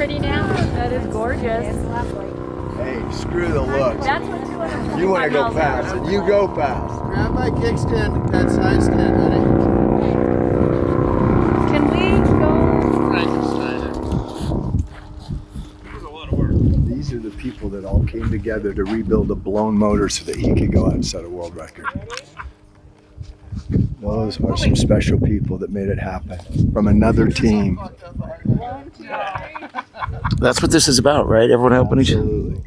pretty now? That is gorgeous. It's lovely. Hey, screw the looks. That's what 245 You want to go miles fast, and you go fast. Grab my kickstand, that side stand, honey. Can we go? There's a lot of work. These are the people that all came together to rebuild a blown motor so that he could go out and set a world record. Those are some special people that made it happen from another team. That's what this is about, right? Everyone helping each other. Absolutely.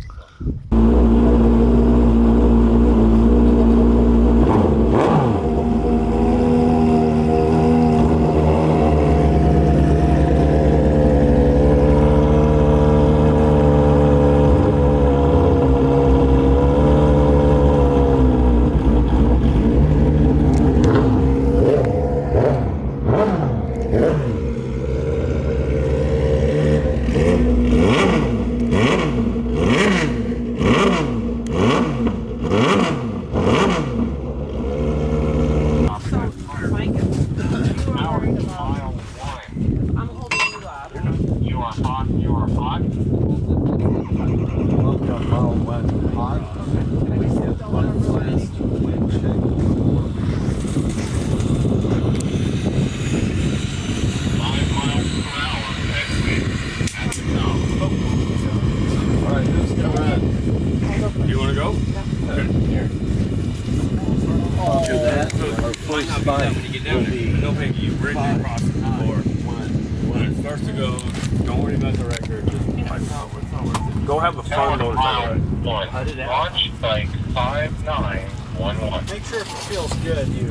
Go have a fun motorcycle. Launch bike 5911. Make sure if it feels good, you.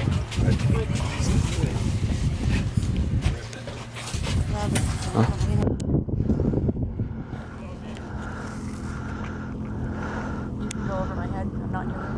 You can go over my head. I'm not doing it.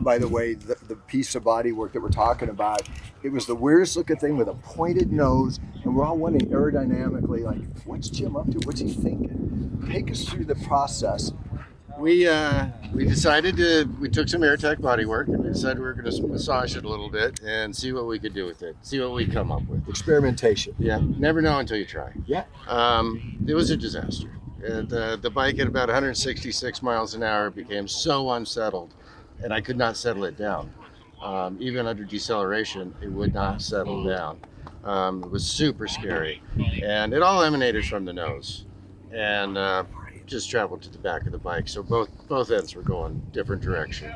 By the way, the piece of body work that we're talking about, it was the weirdest looking thing with a pointed nose, and we're all wondering aerodynamically, like, what's Jim up to? What's he thinking? Take us through the process. We decided we took some AirTech bodywork and we decided we were going to massage it a little bit and see what we could do with it, see what we come up with. Experimentation. Yeah, never know until you try. Yeah. It was a disaster. The bike at about 166 miles an hour became so unsettled, and I could not settle it down. Even under deceleration, it would not settle down. It was super scary, and it all emanated from the nose. and just traveled to the back of the bike. So both ends were going different direction.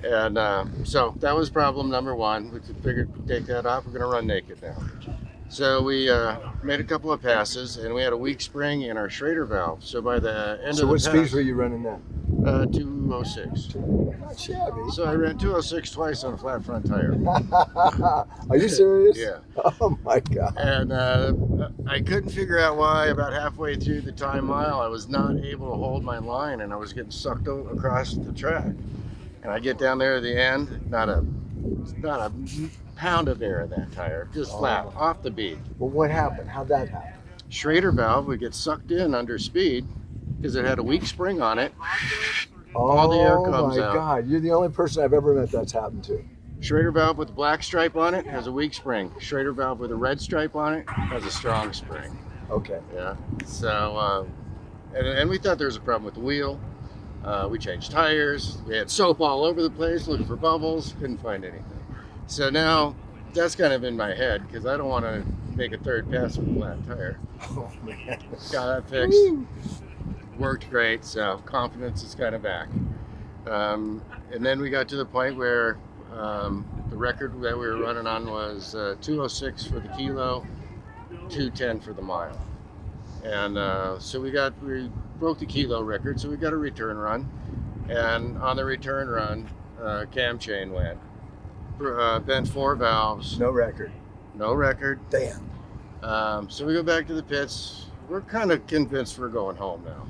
And so that was problem number one. We figured take that off. We're going to run naked now. So we made a couple of passes, and we had a weak spring in our Schrader valve. So by the end of the what pass, speeds were you running now? 206. Not shabby. So I ran 206 twice on a flat front tire. Are you serious? Yeah. Oh my God. And I couldn't figure out why about halfway through the time mile I was not able to hold my line, and I was getting sucked across the track. And I get down there at the end, not a pound of air in that tire, just flat, off the bead. Well, what happened? How'd that happen? Schrader valve would get sucked in under speed because it had a weak spring on it. Oh All the air comes my out. God, you're the only person I've ever met that's happened to. Schrader valve with a black stripe on it has a weak spring. Schrader valve with a red stripe on it has a strong spring. Okay. Yeah. So, and we thought there was a problem with the wheel. We changed tires. We had soap all over the place looking for bubbles. Couldn't find anything. So now that's kind of in my head because I don't want to make a third pass with a flat tire. Oh man. Got that fixed. Woo! Worked great. So confidence is kind of back. And then we got to the point where the record that we were running on was 206 for the kilo, 210 for the mile. And so we broke the kilo record, so we got a return run. And on the return run, cam chain went. Bent 4 valves. No record. No record. Damn. So we go back to the pits. We're kind of convinced we're going home now.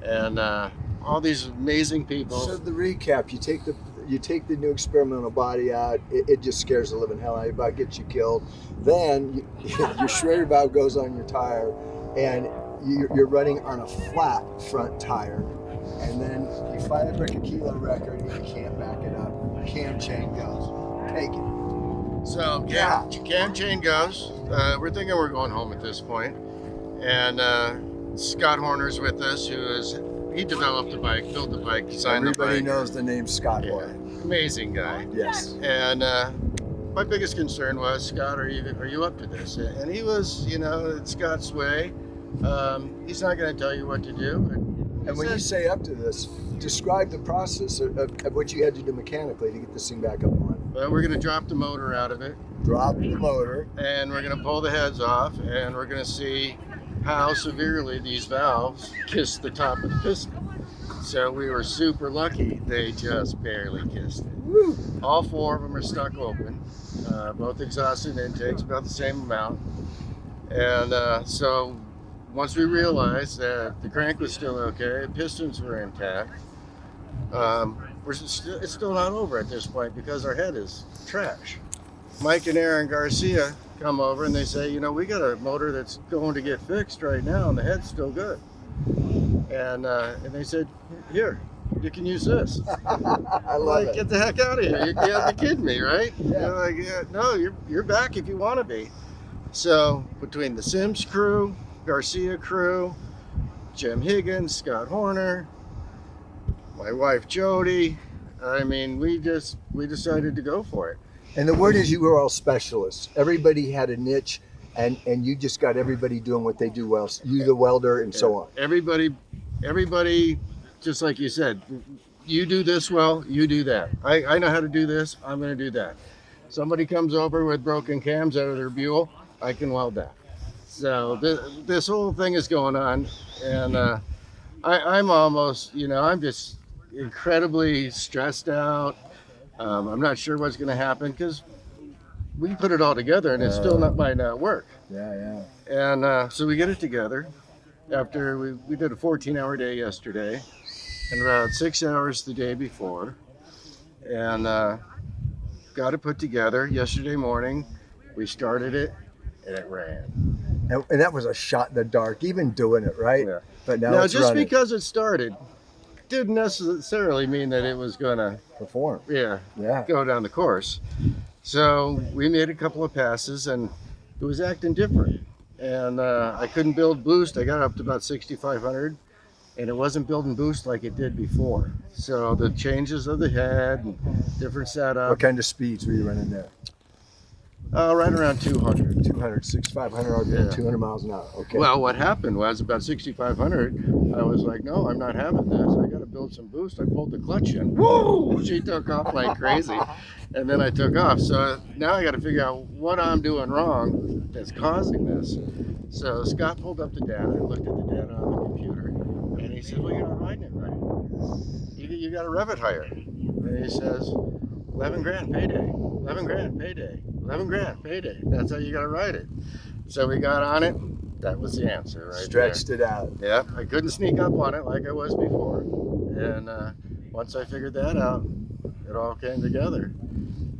And all these amazing people. So the recap: you take the new experimental body out. It just scares the living hell out of you. About gets you killed. Then your Schrader valve goes on your tire, and you're running on a flat front tire. And then you finally break a kilo record, and you can't back it up. Cam chain goes. Take it. So cam chain goes. We're thinking we're going home at this point. And Scott Horner's with us, he developed the bike, built the bike, designed the bike. Everybody knows the name Scott Horner. Amazing guy. Yes. And my biggest concern was, Scott, are you up to this? And he was, it's Scott's way. He's not going to tell you what to do. And when you say up to this, describe the process of what you had to do mechanically to get this thing back up and running. Well, we're going to drop the motor out of it. Drop the motor. And we're going to pull the heads off, and we're going to see how severely these valves kiss the top of the piston. So we were super lucky. They just barely kissed it. Woo. All 4 of them are stuck open. Both exhaust and intakes, about the same amount. And so once we realized that the crank was still okay, pistons were intact, it's still not over at this point because our head is trash. Mike and Aaron Garcia come over and they say, we got a motor that's going to get fixed right now and the head's still good. And they said, here, you can use this. I love it. Get the heck out of here. You have to be kidding me, right? Yeah. You're like, no, you're back if you want to be. So between the Sims crew, Garcia crew, Jim Higgins, Scott Horner, my wife Jody, we decided to go for it. And the word is you were all specialists. Everybody had a niche, and you just got everybody doing what they do well. You, the welder, and so on. Everybody, just like you said, you do this well, you do that. I know how to do this, I'm going to do that. Somebody comes over with broken cams out of their Buell, I can weld that. So this whole thing is going on, and I'm almost, I'm just incredibly stressed out. I'm not sure what's going to happen because we put it all together and it still might not work. Yeah. And so we get it together after we did a 14-hour day yesterday and about 6 hours the day before, and got it put together. Yesterday morning we started it and it ran. And that was a shot in the dark, even doing it, right? Yeah. But now it's just running. because it started didn't necessarily mean that it was gonna Perform. Yeah. Go down the course. So we made a couple of passes and it was acting different. And I couldn't build boost. I got up to about 6,500 and it wasn't building boost like it did before. So the changes of the head and different setup. What kind of speeds were you running there? Right around 200. 200, 6,500 RPM, 200 miles an hour. Okay. Well, what happened was about 6,500, I was like, no, I'm not having this. I got to build some boost. I pulled the clutch in. Whoa! She took off like crazy. And then I took off. So now I got to figure out what I'm doing wrong that's causing this. So Scott pulled up the data and looked at the data on the computer. And he said, well, you're not riding it right. You got to rev it higher. And he says, 11 grand payday, 11 grand payday, 11 grand payday. That's how you got to ride it. So we got on it. That was the answer, right? Stretched it out. Yeah, I couldn't sneak up on it like I was before. And once I figured that out, it all came together.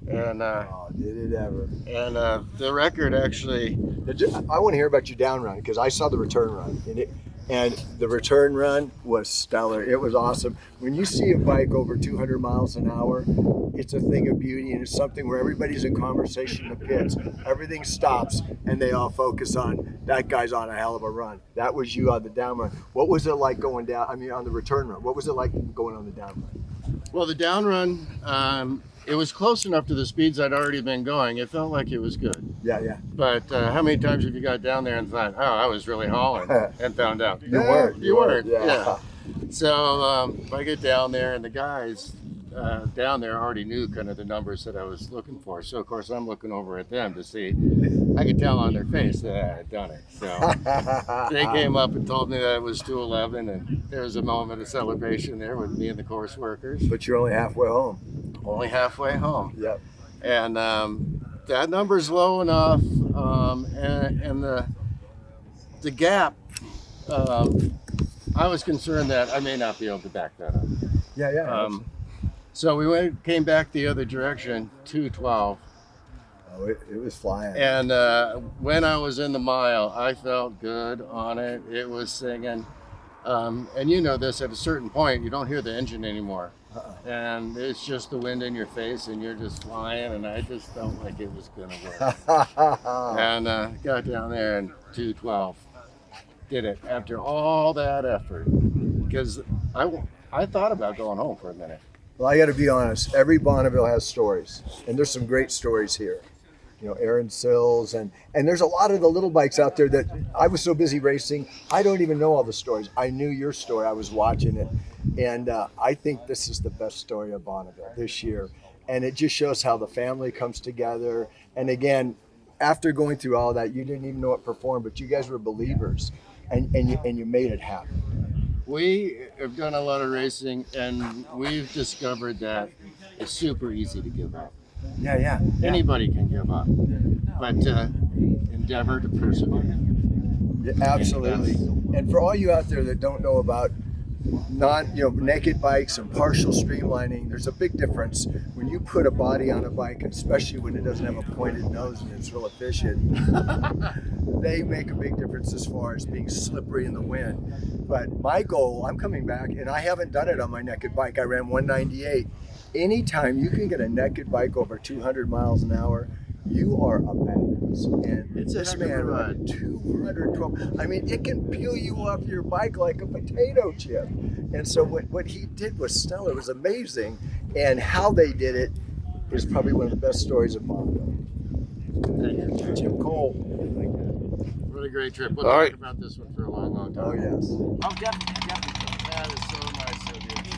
And Oh, did it ever? and the record actually, I want to hear about your down run because I saw the return run and the return run was stellar. It was awesome. When you see a bike over 200 miles an hour, it's a thing of beauty, and it's something where everybody's in conversation in the pits. Everything stops and they all focus on that guy's on a hell of a run. That was you on the down run. What was it like going down? I mean, on the return run, what was it like going on the down run? well, the down run, it was close enough to the speeds I'd already been going. It felt like it was good. Yeah. But how many times have you got down there and thought, oh, I was really hauling, and found out You weren't. You weren't. Yeah. So I get down there, and the guys down there already knew kind of the numbers that I was looking for. So of course I'm looking over at them to see. I could tell on their face that I had done it. So they came up and told me that it was 211, and there was a moment of celebration there with me and the course workers. But you're only halfway home. Only halfway home. Yep. And that number's low enough, and the gap. I was concerned that I may not be able to back that up. Yeah. So we came back the other direction, 212, Oh, it was flying. and when I was in the mile, I felt good on it. It was singing, and you know this. At a certain point, you don't hear the engine anymore. And it's just the wind in your face, and you're just flying, and I just felt like it was gonna work. And got down there and 212, did it after all that effort, because I thought about going home for a minute. Well, I got to be honest. Every Bonneville has stories, and there's some great stories here. You know, Aaron Sills, and there's a lot of the little bikes out there that I was so busy racing, I don't even know all the stories. I knew your story. I was watching it, and I think this is the best story of Bonneville this year. And it just shows how the family comes together. And again, after going through all that, you didn't even know it performed, but you guys were believers, and you made it happen. We have done a lot of racing, and we've discovered that it's super easy to give up. Yeah. Anybody can give up, but endeavor to persevere. Yeah, absolutely. And for all you out there that don't know about naked bikes and partial streamlining, there's a big difference when you put a body on a bike, especially when it doesn't have a pointed nose and it's real efficient. They make a big difference as far as being slippery in the wind. But my goal, I'm coming back, and I haven't done it on my naked bike. I ran 198. Anytime you can get a naked bike over 200 miles an hour, you are a badass. And It's a this heck of a man ride. ran 212. I mean, it can peel you off your bike like a potato chip. And so what he did was stellar. It was amazing. And how they did it is probably one of the best stories of Bonneville. Jim Cole. Really great trip. We'll All talk right. about this one for a long, long time. Oh, yes. Oh, definitely. That is so nice of you.